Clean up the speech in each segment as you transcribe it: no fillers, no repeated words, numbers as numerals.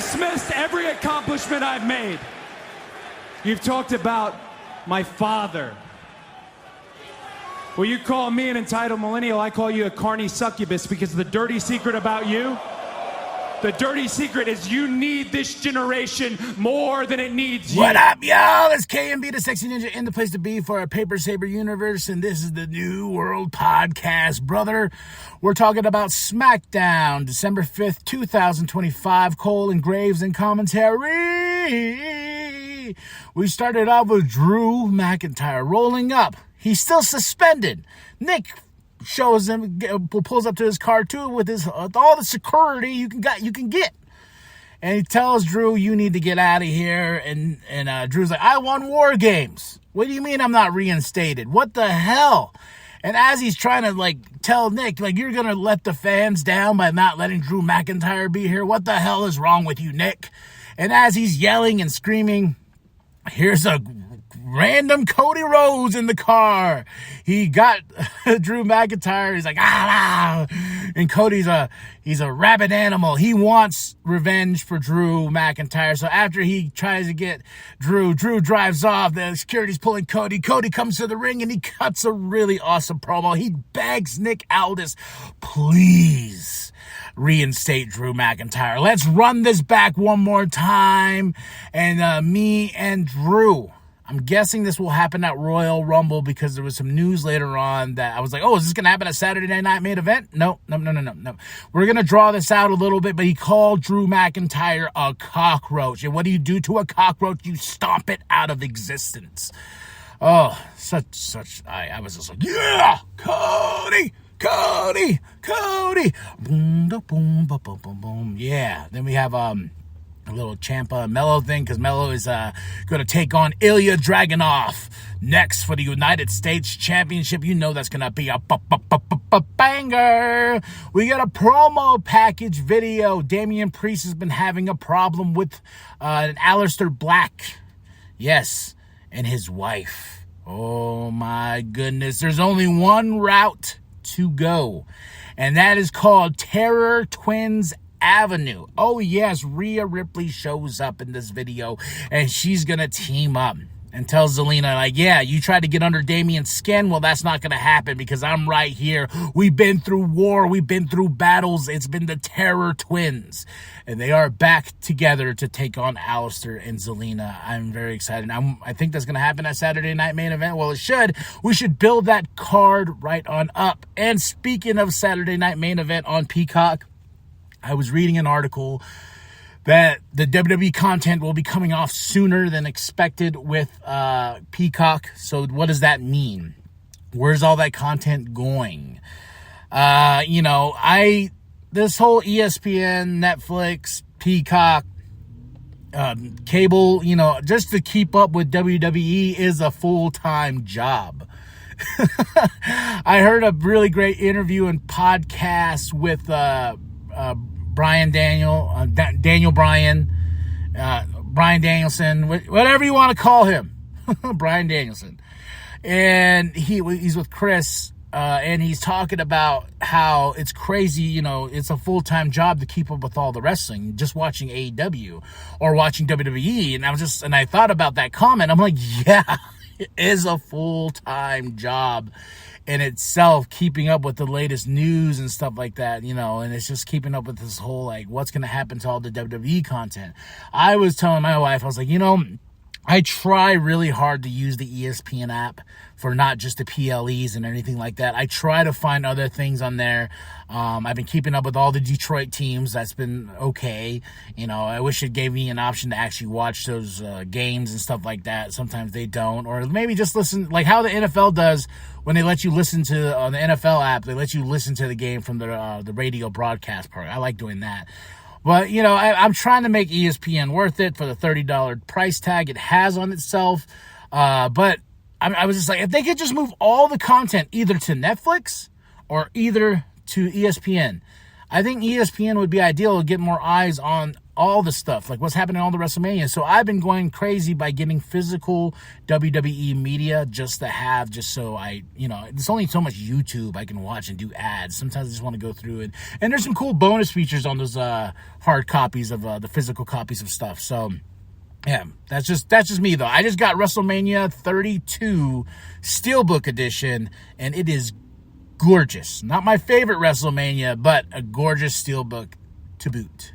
dismissed every accomplishment I've made. You've talked about my father. Well, you call me an entitled millennial, I call you a carny succubus, because the dirty secret about you, the dirty secret is you need this generation more than it needs you. What up, y'all? It's KMB, the Sexy Ninja, in the place to be for our Paper Saber universe, and this is the New World Podcast, brother. We're talking about SmackDown, December 5th, 2025, Cole and Graves in commentary. We started off with Drew McIntyre rolling up. He's still suspended. Nick shows him, pulls up to his car too with all the security you can get. And he tells Drew, you need to get out of here. And Drew's like, I won War Games. What do you mean I'm not reinstated? What the hell? And as he's trying to tell Nick, you're going to let the fans down by not letting Drew McIntyre be here. What the hell is wrong with you, Nick? And as he's yelling and screaming, here's a random Cody Rhodes in the car. He got Drew McIntyre. He's like, ah. And Cody's he's a rabid animal. He wants revenge for Drew McIntyre. So after he tries to get Drew drives off. The security's pulling Cody. Cody comes to the ring and he cuts a really awesome promo. He begs Nick Aldis, please reinstate Drew McIntyre. Let's run this back one more time. And me and Drew, I'm guessing this will happen at Royal Rumble because there was some news later on that I was like, oh, is this going to happen at Saturday Night Main Event? No. We're going to draw this out a little bit, but he called Drew McIntyre a cockroach. And what do you do to a cockroach? You stomp it out of existence. Oh, I was just like, yeah, Cody. Boom, boom, boom, boom, boom, boom. Yeah. Then we have, a little Ciampa and Melo thing, because Melo is going to take on Ilya Dragunov next for the United States Championship. You know that's going to be a banger. We got a promo package video. Damian Priest has been having a problem with an Aleister Black. Yes, and his wife. Oh my goodness. There's only one route to go, and that is called Terror Twins Avenue. Oh yes, Rhea Ripley shows up in this video and she's gonna team up and tell Zelina, yeah, you tried to get under Damian's skin. Well, that's not gonna happen because I'm right here. We've been through war, we've been through battles. It's been the Terror Twins, and they are back together to take on Aleister and Zelina. I'm very excited. I think that's gonna happen at Saturday Night Main Event. Well, it should. We should build that card right on up. And speaking of Saturday Night Main Event on Peacock, I was reading an article that the WWE content will be coming off sooner than expected with Peacock. So what does that mean? Where's all that content going? This whole ESPN, Netflix, Peacock, cable, just to keep up with WWE is a full-time job. I heard a really great interview and podcast with Brian Danielson, whatever you want to call him, Brian Danielson. And he's with Chris, and he's talking about how it's crazy, it's a full-time job to keep up with all the wrestling, just watching AEW or watching WWE. And I thought about that comment. I'm like, yeah, it is a full-time job in itself, keeping up with the latest news and stuff like that, and it's just keeping up with this whole, what's going to happen to all the WWE content. I was telling my wife, I was like, I try really hard to use the ESPN app for not just the PLEs and anything like that. I try to find other things on there. I've been keeping up with all the Detroit teams. That's been okay. I wish it gave me an option to actually watch those games and stuff like that. Sometimes they don't. Or maybe just listen, like how the NFL does when they let you listen to, on the NFL app, they let you listen to the game from the radio broadcast part. I like doing that. But, I'm trying to make ESPN worth it for the $30 price tag it has on itself. But I was just like, if they could just move all the content either to Netflix or either to ESPN, I think ESPN would be ideal to get more eyes on all the stuff, like what's happening in all the WrestleMania. So I've been going crazy by getting physical WWE media just so I, there's only so much YouTube I can watch and do ads. Sometimes I just want to go through it. And there's some cool bonus features on those hard copies of the physical copies of stuff. So yeah, that's just me though. I just got WrestleMania 32 Steelbook edition, and it is gorgeous. Not my favorite WrestleMania, but a gorgeous Steelbook to boot.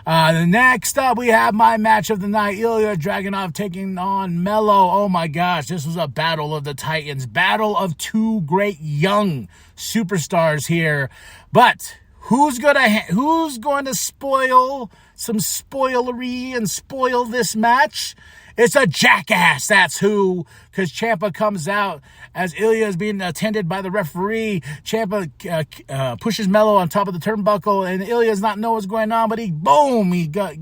Next up, we have my match of the night. Ilya Dragunov taking on Melo. Oh my gosh, this was a battle of the Titans. Battle of two great young superstars here. But who's going to spoil some spoilery and spoil this match? It's a jackass, that's who, because Ciampa comes out as Ilya is being attended by the referee. Ciampa pushes Melo on top of the turnbuckle, and Ilya does not know what's going on, but he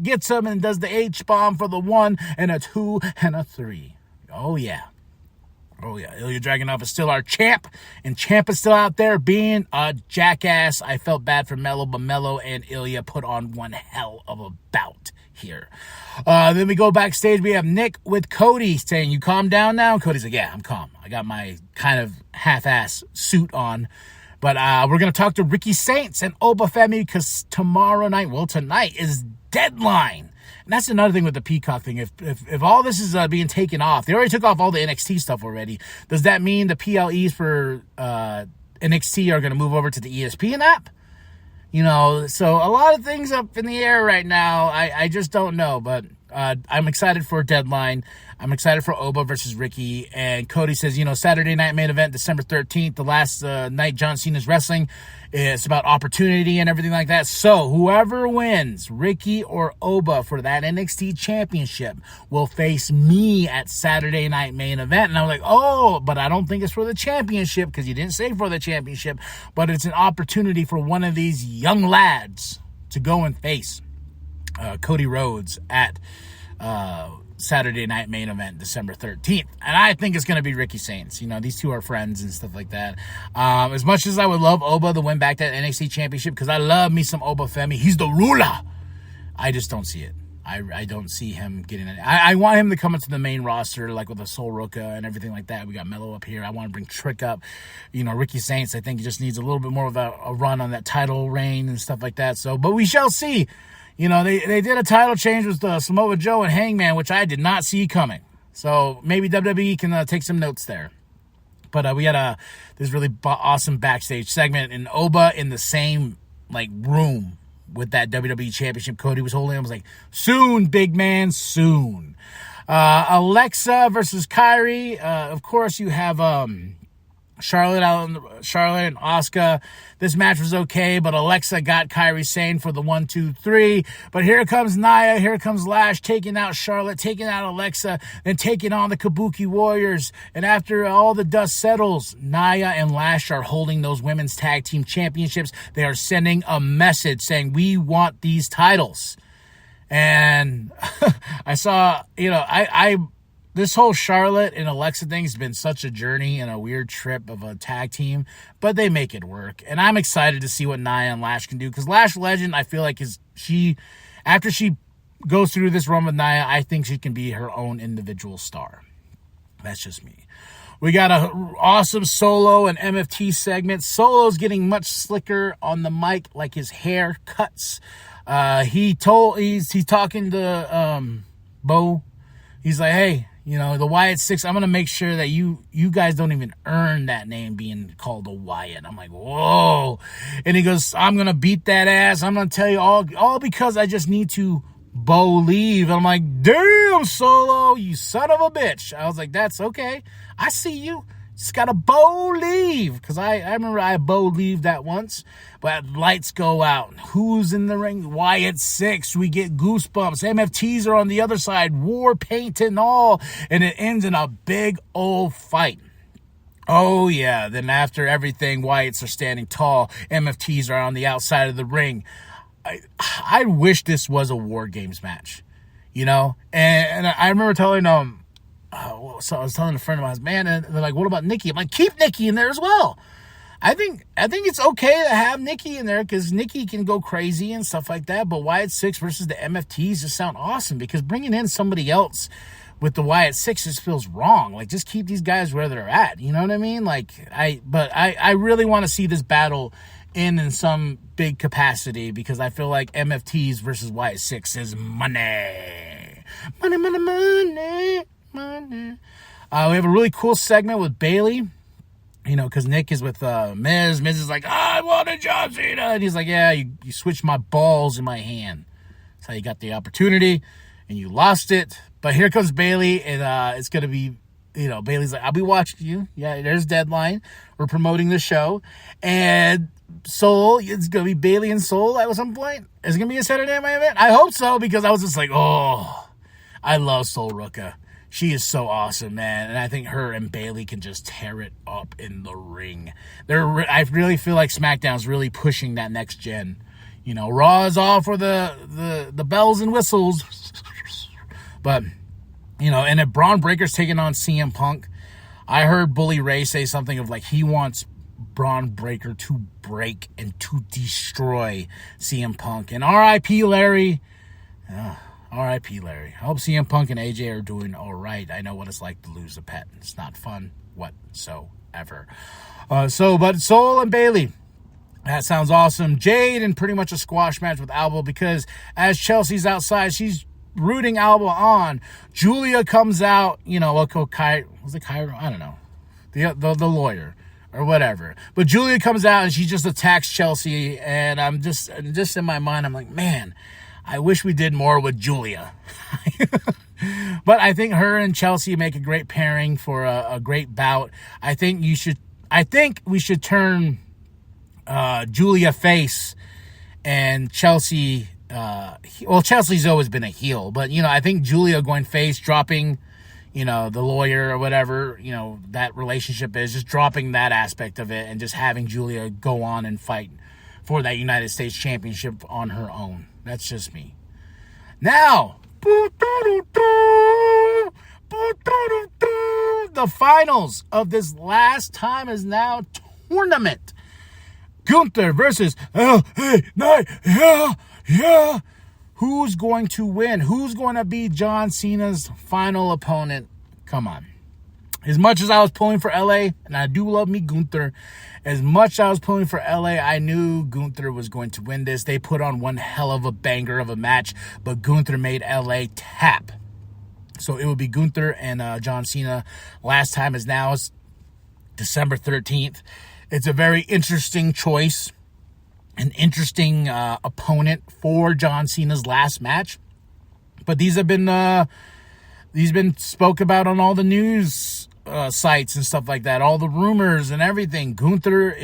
gets him and does the H-bomb for the 1 and a 2 and a 3. Oh, yeah. Ilya Dragunov is still our champ, and Ciampa's still out there being a jackass. I felt bad for Melo, but Melo and Ilya put on one hell of a bout here. Then we go backstage. We have Nick with Cody saying, "You calm down now?" Cody's like, "Yeah, I'm calm. I got my kind of half-ass suit on." But we're going to talk to Ricky Saints and Oba Femi because tonight is Deadline. And that's another thing with the Peacock thing. If all this is being taken off, they already took off all the NXT stuff already. Does that mean the PLEs for NXT are going to move over to the ESPN app? So a lot of things up in the air right now. I just don't know, but I'm excited for Deadline. I'm excited for Oba versus Ricky. And Cody says, Saturday night main event, December 13th, the last night John Cena's wrestling. It's about opportunity and everything like that. So whoever wins, Ricky or Oba, for that NXT championship will face me at Saturday night main event. And I was like, oh, but I don't think it's for the championship because you didn't say for the championship. But it's an opportunity for one of these young lads to go and face Cody Rhodes at Saturday night main event, December 13th. And I think it's going to be Ricky Saints. These two are friends and stuff like that. As much as I would love Oba to win back that NXT championship, because I love me some Oba Femi. He's the ruler. I just don't see it. I don't see him getting it. I want him to come into the main roster, like with a Sol Ruca and everything like that. We got Melo up here. I want to bring Trick up. Ricky Saints, I think he just needs a little bit more of a run on that title reign and stuff like that. So, but we shall see. They did a title change with Samoa Joe and Hangman, which I did not see coming. So maybe WWE can take some notes there. But we had this really awesome backstage segment, and Oba in the same room with that WWE Championship Cody was holding. I was like, soon, big man, soon. Alexa versus Kyrie. Of course, you have Charlotte and Asuka. This match was okay, but Alexa got Kairi Sane for the 1, 2, 3. But here comes Nia, here comes Lash, taking out Charlotte, taking out Alexa, then taking on the Kabuki Warriors. And after all the dust settles, Nia and Lash are holding those women's tag team championships. They are sending a message saying, we want these titles. And I saw, this whole Charlotte and Alexa thing has been such a journey and a weird trip of a tag team, but they make it work. And I'm excited to see what Nia and Lash can do, because Lash Legend, I feel like after she goes through this run with Nia, I think she can be her own individual star. That's just me. We got an awesome Solo and MFT segment. Solo's getting much slicker on the mic, like his hair cuts. He's talking to Bo. He's like, hey, the Wyatt 6, I'm going to make sure that you guys don't even earn that name being called a Wyatt. I'm like, whoa. And he goes, I'm going to beat that ass. I'm going to tell you all because I just need to believe. I'm like, damn, Solo, you son of a bitch. I was like, that's okay. I see you. Just got to believe. Because I remember I believed that once. But lights go out. Who's in the ring? Wyatt 6. We get goosebumps. MFTs are on the other side. War paint and all. And it ends in a big old fight. Oh, yeah. Then after everything, Wyatts are standing tall. MFTs are on the outside of the ring. I wish this was a War Games match. And I remember telling so I was telling a friend of mine, man, and they're like, what about Nikki? I'm like, keep Nikki in there as well. I think it's okay to have Nikki in there because Nikki can go crazy and stuff like that. But Wyatt Six versus the MFTs just sound awesome because bringing in somebody else with the Wyatt Six just feels wrong. Like, just keep these guys where they're at. You know what I mean? Like, I really want to see this battle in some big capacity because I feel like MFTs versus Wyatt Six is money. Money, money, money, money. We have a really cool segment with Bayley. You know, because Nick is with Miz. Miz is like, I wanted John Cena. And he's like, yeah, you switched my balls in my hand. That's how you got the opportunity, and you lost it. But here comes Bayley, and it's going to be, you know, Bayley's like, I'll be watching you. Yeah, there's Deadline. We're promoting the show. And Soul, it's going to be Bayley and Soul at some point. Is it going to be a Saturday Night event? I hope so, because I was just like, oh, I love Soul Ruka. She is so awesome, man. And I think her and Bayley can just tear it up in the ring. I really feel like SmackDown's really pushing that next gen. You know, Raw is all for the bells and whistles. But, you know, and if Braun Breaker's taking on CM Punk, I heard Bully Ray say something of like he wants Braun Breaker to break and to destroy CM Punk. And R.I.P. Larry. R.I.P. Larry. I hope CM Punk and AJ are doing all right. I know what it's like to lose a pet. It's not fun whatsoever. But Soul and Bayley, that sounds awesome. Jade in pretty much a squash match with Alba because as Chelsea's outside, she's rooting Alba on. Julia comes out, you know, was it Cairo? I don't know. The lawyer or whatever. But Julia comes out and she just attacks Chelsea, and I'm just in my mind, I'm like, man, I wish we did more with Julia. But I think her and Chelsea make a great pairing for a great bout. I think we should turn Julia face and Chelsea. Chelsea's always been a heel, but you know, I think Julia going face, dropping, you know, the lawyer or whatever, you know, that relationship is, just dropping that aspect of it and just having Julia go on and fight for that United States Championship on her own. That's just me. Now, the finals of this last time is now tournament. Gunther versus LA Knight. Yeah. Who's going to win? Who's going to be John Cena's final opponent? Come on. As much as I was pulling for LA, and I do love me Gunther, as much as I was pulling for LA, I knew Gunther was going to win this. They put on one hell of a banger of a match, but Gunther made LA tap. So it would be Gunther and John Cena. Last time is now December 13th. It's a very interesting choice, an interesting opponent for John Cena's last match. But these have been spoke about on all the news sites and stuff like that, all the rumors and everything. Gunther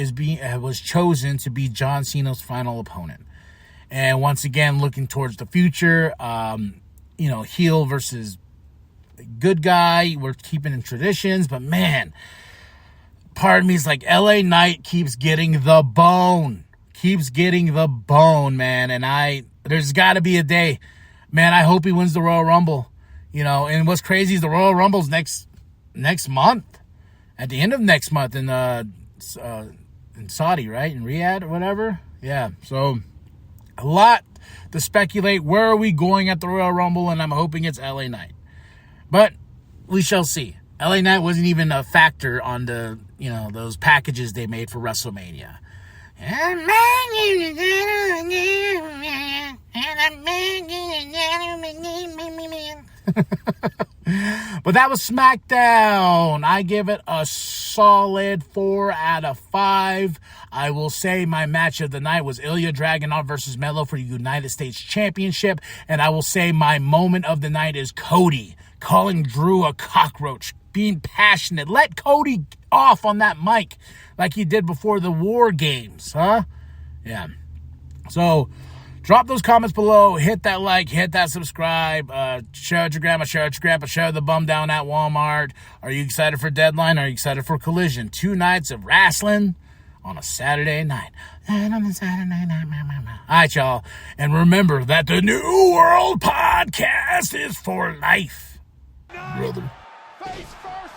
was chosen to be John Cena's final opponent. And once again, looking towards the future, you know, heel versus good guy. We're keeping in traditions, but man, part of me is like LA Knight keeps getting the bone. Man. And there's got to be a day, man, I hope he wins the Royal Rumble. You know, and what's crazy is the Royal Rumble's next month, at the end of next month in Saudi, right? In Riyadh or whatever. Yeah, so a lot to speculate. Where are we going at the Royal Rumble? And I'm hoping it's LA Knight. But we shall see. LA Knight wasn't even a factor on the, you know, those packages they made for WrestleMania. But that was SmackDown. I give it a solid 4 out of 5. I will say my match of the night was Ilya Dragunov versus Melo for the United States Championship. And I will say my moment of the night is Cody calling Drew a cockroach, being passionate. Let Cody off on that mic like he did before the War Games, huh? Yeah. So drop those comments below. Hit that like. Hit that subscribe. Share with your grandma. Share with your grandpa. Share the bum down at Walmart. Are you excited for Deadline? Are you excited for Collision? 2 nights of wrestling on a Saturday night. And on a Saturday night. All right, y'all. And remember that the New World Podcast is for life, brother. Face first.